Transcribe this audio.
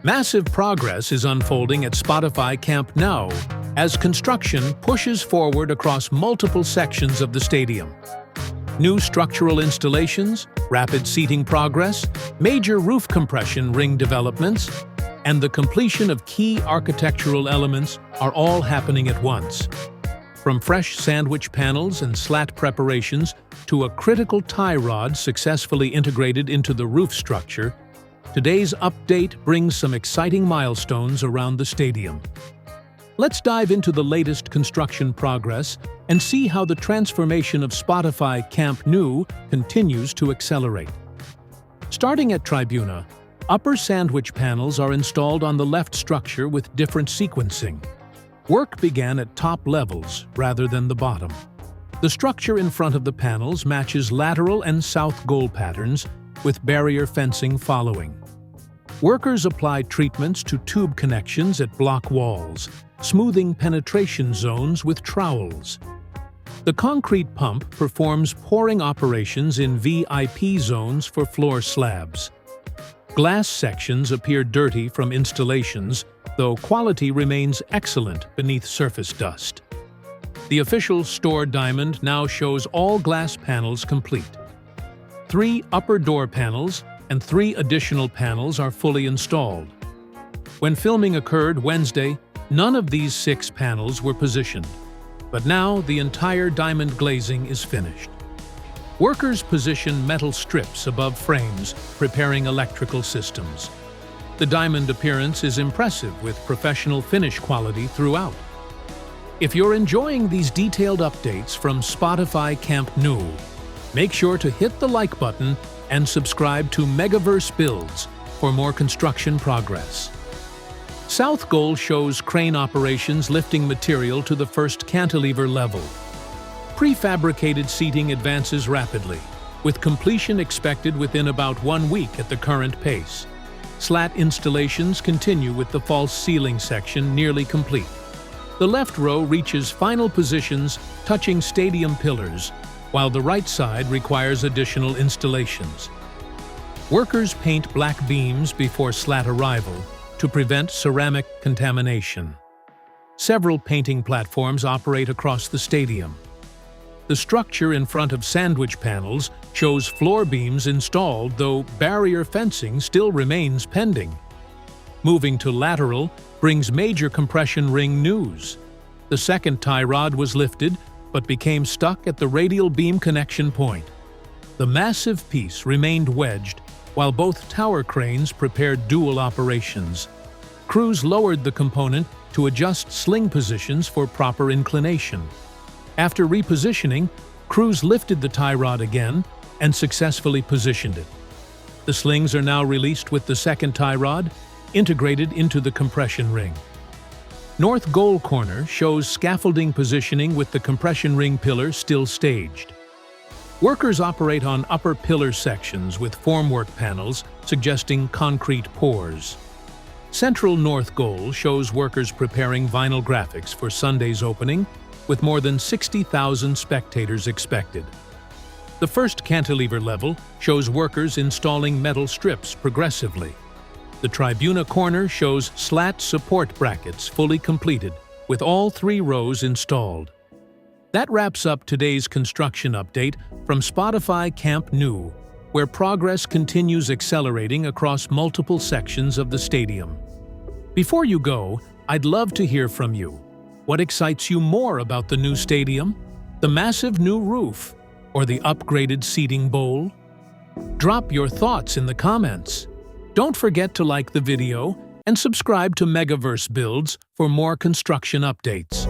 Massive progress is unfolding at Spotify Camp Nou as construction pushes forward across multiple sections of the stadium. New structural installations, rapid seating progress, major roof compression ring developments, and the completion of key architectural elements are all happening at once. From fresh sandwich panels and slat preparations to a critical tie rod successfully integrated into the roof structure, today's update brings some exciting milestones around the stadium. Let's dive into the latest construction progress and see how the transformation of Spotify Camp Nou continues to accelerate. Starting at Tribuna, upper sandwich panels are installed on the left structure with different sequencing. Work began at top levels rather than the bottom. The structure in front of the panels matches lateral and south goal patterns, with barrier fencing following. Workers applied treatments to tube connections at block walls, smoothing penetration zones with trowels. The concrete pump performs pouring operations in VIP zones for floor slabs. Glass sections appear dirty from installations, though quality remains excellent beneath surface dust. The official store diamond now shows all glass panels complete. 3 upper door panels and 3 additional panels are fully installed. When filming occurred Wednesday, none of these 6 panels were positioned, but now the entire diamond glazing is finished. Workers position metal strips above frames, preparing electrical systems. The diamond appearance is impressive with professional finish quality throughout. If you're enjoying these detailed updates from Spotify Camp Nou, make sure to hit the like button and subscribe to Megaverse Builds for more construction progress. South Goal shows crane operations lifting material to the first cantilever level. Prefabricated seating advances rapidly, with completion expected within about 1 week at the current pace. Slat installations continue with the false ceiling section nearly complete. The left row reaches final positions touching stadium pillars, while the right side requires additional installations. Workers paint black beams before slat arrival to prevent ceramic contamination. Several painting platforms operate across the stadium. The structure in front of sandwich panels shows floor beams installed, though barrier fencing still remains pending. Moving to lateral brings major compression ring news. The second tie rod was lifted, but became stuck at the radial beam connection point. The massive piece remained wedged, while both tower cranes prepared dual operations. Crews lowered the component to adjust sling positions for proper inclination. After repositioning, crews lifted the tie rod again and successfully positioned it. The slings are now released with the second tie rod integrated into the compression ring. North goal corner shows scaffolding positioning with the compression ring pillar still staged. Workers operate on upper pillar sections with formwork panels suggesting concrete pours. Central north goal shows workers preparing vinyl graphics for Sunday's opening, with more than 60,000 spectators expected. The first cantilever level shows workers installing metal strips progressively. The Tribuna corner shows slat support brackets fully completed, with all 3 rows installed. That wraps up today's construction update from Spotify Camp Nou, where progress continues accelerating across multiple sections of the stadium. Before you go, I'd love to hear from you. What excites you more about the new stadium, the massive new roof, or the upgraded seating bowl? Drop your thoughts in the comments. Don't forget to like the video and subscribe to Megaverse Builds for more construction updates.